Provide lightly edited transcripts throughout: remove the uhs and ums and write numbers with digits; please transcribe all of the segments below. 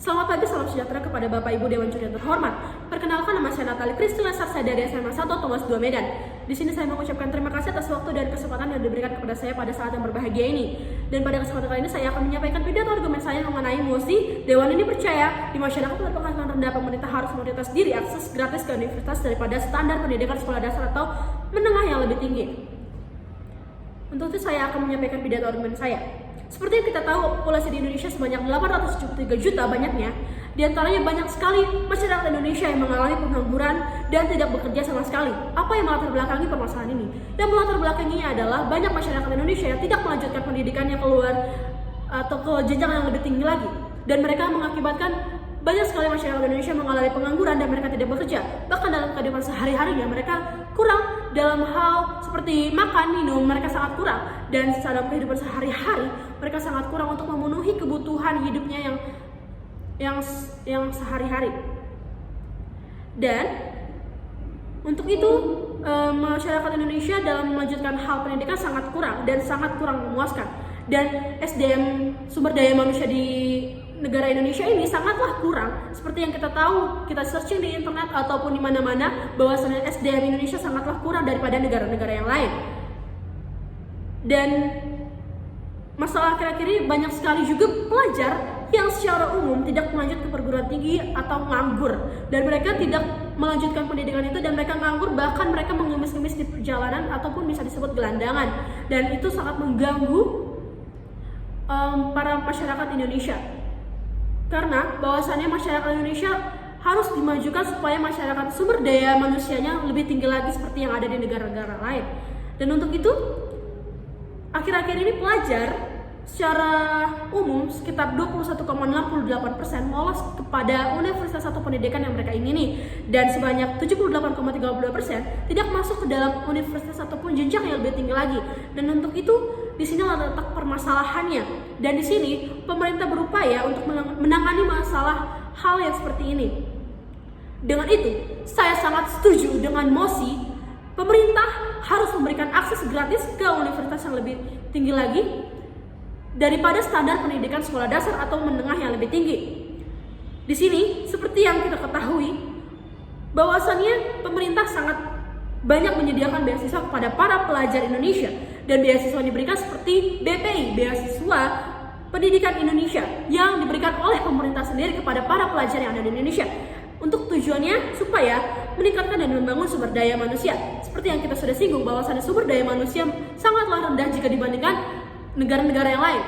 Selamat pagi, salam sejahtera kepada Bapak Ibu Dewan Juri yang terhormat. Perkenalkan, nama saya Natali Kristina Sarsa dari SMA 1 Thomas 2 Medan. Di sini saya mengucapkan terima kasih atas waktu dan kesempatan yang diberikan kepada saya pada saat yang berbahagia ini. Dan pada kesempatan kali ini saya akan menyampaikan pidato argumen saya mengenai mosi Dewan ini percaya di masyarakat berpenghasilan rendah pemerintah harus memprioritas diri akses gratis ke universitas daripada standar pendidikan sekolah dasar atau menengah yang lebih tinggi. Untuk itu saya akan menyampaikan pidato argumen saya. Seperti yang kita tahu, populasi di Indonesia sebanyak 873 juta banyaknya. Di antaranya banyak sekali masyarakat Indonesia yang mengalami pengangguran dan tidak bekerja sama sekali. Apa yang melatar belakangi permasalahan ini? Yang melatar belakanginya adalah banyak masyarakat Indonesia yang tidak melanjutkan pendidikannya keluar atau ke jenjang yang lebih tinggi lagi. Dan mereka mengakibatkan banyak sekali masyarakat Indonesia mengalami pengangguran dan mereka tidak bekerja. Bahkan dalam kehidupan sehari-harinya mereka kurang dalam hal seperti makan, minum, mereka sangat kurang. Dan dalam kehidupan sehari-hari mereka sangat kurang untuk memenuhi kebutuhan hidupnya yang sehari-hari. Dan untuk itu masyarakat Indonesia dalam melanjutkan hal pendidikan sangat kurang dan sangat kurang memuaskan. Dan SDM, sumber daya manusia di negara Indonesia ini sangatlah kurang. Seperti yang kita tahu, kita searching di internet ataupun di mana-mana, bahwasanya SDM Indonesia sangatlah kurang daripada negara-negara yang lain. Dan masalah akhir-akhir ini banyak sekali juga pelajar yang secara umum tidak melanjut ke perguruan tinggi atau nganggur, dan mereka tidak melanjutkan pendidikan itu dan mereka nganggur, bahkan mereka mengemis-ngemis di perjalanan ataupun bisa disebut gelandangan, dan itu sangat mengganggu para masyarakat Indonesia. Karena bahwasannya masyarakat Indonesia harus dimajukan supaya masyarakat sumber daya manusianya lebih tinggi lagi seperti yang ada di negara-negara lain. Dan untuk itu akhir-akhir ini pelajar secara umum sekitar 21,68% lolos kepada universitas atau pendidikan yang mereka ingini, dan sebanyak 78,32% tidak masuk ke dalam universitas ataupun jenjang yang lebih tinggi lagi. Dan untuk itu di sini letak permasalahannya, dan di sini pemerintah berupaya untuk menangani masalah hal yang seperti ini. Dengan itu, saya sangat setuju dengan mosi pemerintah harus memberikan akses gratis ke universitas yang lebih tinggi lagi daripada standar pendidikan sekolah dasar atau menengah yang lebih tinggi. Di sini, seperti yang kita ketahui, bahwasannya pemerintah sangat banyak menyediakan beasiswa kepada para pelajar Indonesia, dan beasiswa yang diberikan seperti BPI, beasiswa pendidikan Indonesia, yang diberikan oleh pemerintah sendiri kepada para pelajar yang ada di Indonesia. Untuk tujuannya supaya meningkatkan dan membangun sumber daya manusia. Seperti yang kita sudah singgung, bahwasannya sumber daya manusia sangatlah rendah jika dibandingkan negara-negara yang lain.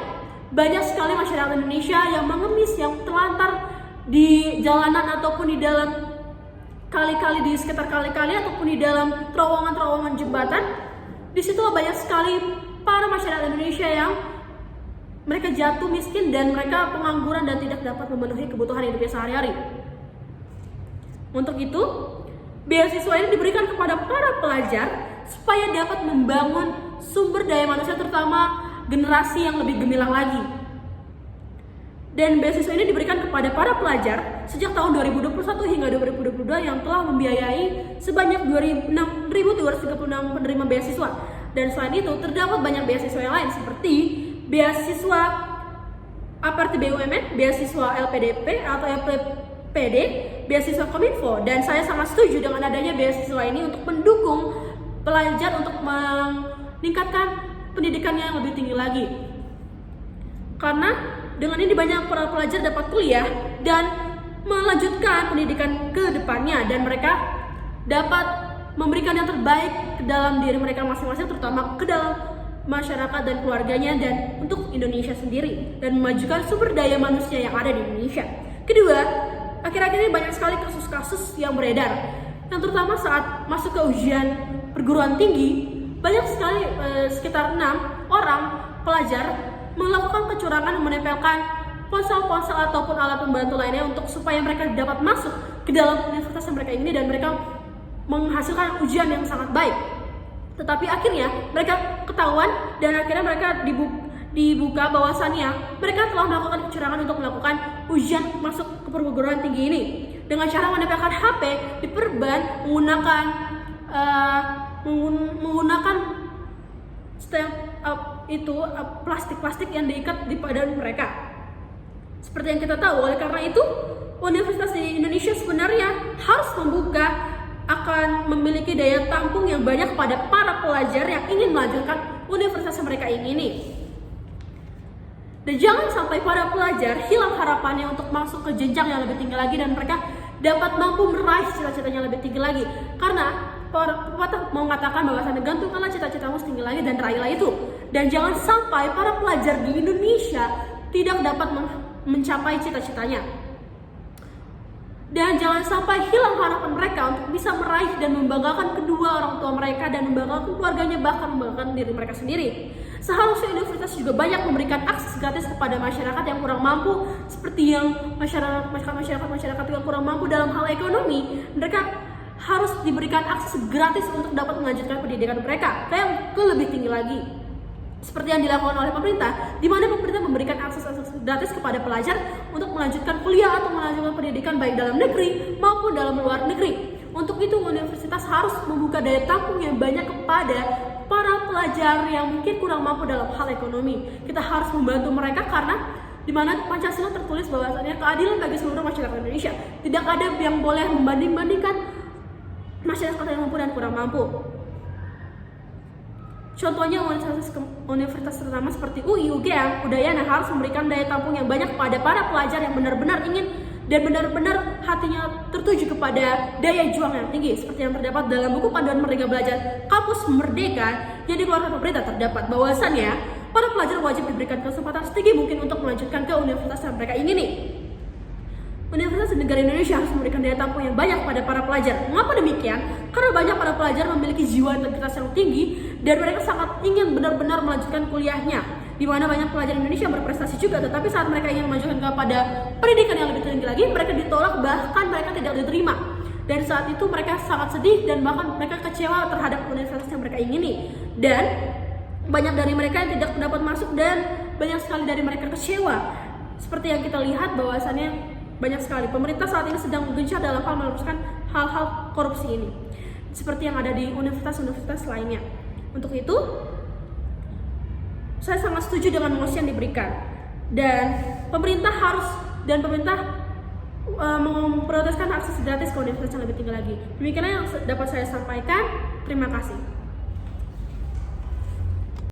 Banyak sekali masyarakat Indonesia yang mengemis, yang terlantar di jalanan ataupun di dalam kali-kali, di sekitar kali-kali ataupun di dalam terowongan-terowongan jembatan. Di situ banyak sekali para masyarakat Indonesia yang mereka jatuh miskin dan mereka pengangguran dan tidak dapat memenuhi kebutuhan hidupnya sehari-hari. Untuk itu, beasiswa ini diberikan kepada para pelajar supaya dapat membangun sumber daya manusia, terutama generasi yang lebih gemilang lagi. Dan beasiswa ini diberikan kepada para pelajar sejak tahun 2021 hingga 2022 yang telah membiayai sebanyak 6.236 penerima beasiswa. Dan selain itu terdapat banyak beasiswa yang lain seperti beasiswa APRT BUMN, beasiswa LPDP atau LPPD, beasiswa Kominfo. Dan saya sangat setuju dengan adanya beasiswa ini untuk mendukung pelajar untuk meningkatkan pendidikannya yang lebih tinggi lagi. Karena dengan ini banyak para pelajar dapat kuliah dan melanjutkan pendidikan ke depannya, dan mereka dapat memberikan yang terbaik ke dalam diri mereka masing-masing, terutama ke dalam masyarakat dan keluarganya dan untuk Indonesia sendiri, dan memajukan sumber daya manusia yang ada di Indonesia. Kedua, akhir-akhir ini banyak sekali kasus-kasus yang beredar, yang terutama saat masuk ke ujian perguruan tinggi, banyak sekali sekitar 6 orang pelajar melakukan kecurangan, menempelkan ponsel-ponsel ataupun alat pembantu lainnya untuk supaya mereka dapat masuk ke dalam universitas yang mereka ingini dan mereka menghasilkan ujian yang sangat baik. Tetapi akhirnya mereka ketahuan dan akhirnya mereka dibuka bahwasannya mereka telah melakukan kecurangan untuk melakukan ujian masuk ke perguruan tinggi ini dengan cara menempelkan HP di perban menggunakan stem plastik-plastik yang diikat di badan mereka. Seperti yang kita tahu, oleh karena itu universitas di Indonesia sebenarnya harus membuka akan memiliki daya tampung yang banyak pada para pelajar yang ingin melanjutkan universitas yang mereka ingini. Dan jangan sampai para pelajar hilang harapannya untuk masuk ke jenjang yang lebih tinggi lagi dan mereka dapat mampu meraih cita-citanya lebih tinggi lagi. Karena pepatah mengatakan bahwasannya gantungkanlah cita-citamu setinggi lagi dan raihlah itu. Dan jangan sampai para pelajar di Indonesia tidak dapat mencapai cita-citanya. Dan jangan sampai hilang harapan mereka untuk bisa meraih dan membanggakan kedua orang tua mereka dan membanggakan keluarganya, bahkan membanggakan diri mereka sendiri. Seharusnya universitas juga banyak memberikan akses gratis kepada masyarakat yang kurang mampu, seperti yang masyarakat yang kurang mampu dalam hal ekonomi. Mereka harus diberikan akses gratis untuk dapat melanjutkan pendidikan mereka yang lebih tinggi lagi. Seperti yang dilakukan oleh pemerintah, di mana pemerintah memberikan akses gratis kepada pelajar untuk melanjutkan kuliah atau melanjutkan pendidikan baik dalam negeri maupun dalam luar negeri. Untuk itu, universitas harus membuka daya tampung yang banyak kepada para pelajar yang mungkin kurang mampu dalam hal ekonomi. Kita harus membantu mereka karena di mana Pancasila tertulis bahwasannya keadilan bagi seluruh masyarakat Indonesia. Tidak ada yang boleh membanding-bandingkan masyarakat yang mampu dan kurang mampu. Contohnya universitas ternama seperti UI, UGM, Udayana harus memberikan daya tampung yang banyak kepada para pelajar yang benar-benar ingin dan benar-benar hatinya tertuju kepada daya juang yang tinggi. Seperti yang terdapat dalam buku Panduan Merdeka Belajar Kampus Merdeka yang dikeluarkan pemerintah, terdapat bahwasannya para pelajar wajib diberikan kesempatan setinggi mungkin untuk melanjutkan ke universitas yang mereka ingini. Universitas di negara Indonesia harus memberikan daya tampung yang banyak pada para pelajar. Mengapa demikian? Karena banyak para pelajar memiliki jiwa integritas yang tinggi dan mereka sangat ingin benar-benar melanjutkan kuliahnya. Di mana banyak pelajar Indonesia berprestasi juga, tetapi saat mereka ingin melanjutkan kepada pendidikan yang lebih tinggi lagi, mereka ditolak, bahkan mereka tidak diterima. Dan saat itu mereka sangat sedih dan bahkan mereka kecewa terhadap universitas yang mereka ingini. Dan banyak dari mereka yang tidak dapat masuk dan banyak sekali dari mereka kecewa. Seperti yang kita lihat bahwasannya banyak sekali pemerintah saat ini sedang gencar dalam hal meneruskan hal-hal korupsi ini, seperti yang ada di universitas-universitas lainnya. Untuk itu, saya sangat setuju dengan mosi yang diberikan dan pemerintah memprioritaskan akses gratis ke universitas yang lebih tinggi lagi. Demikianlah yang dapat saya sampaikan. Terima kasih.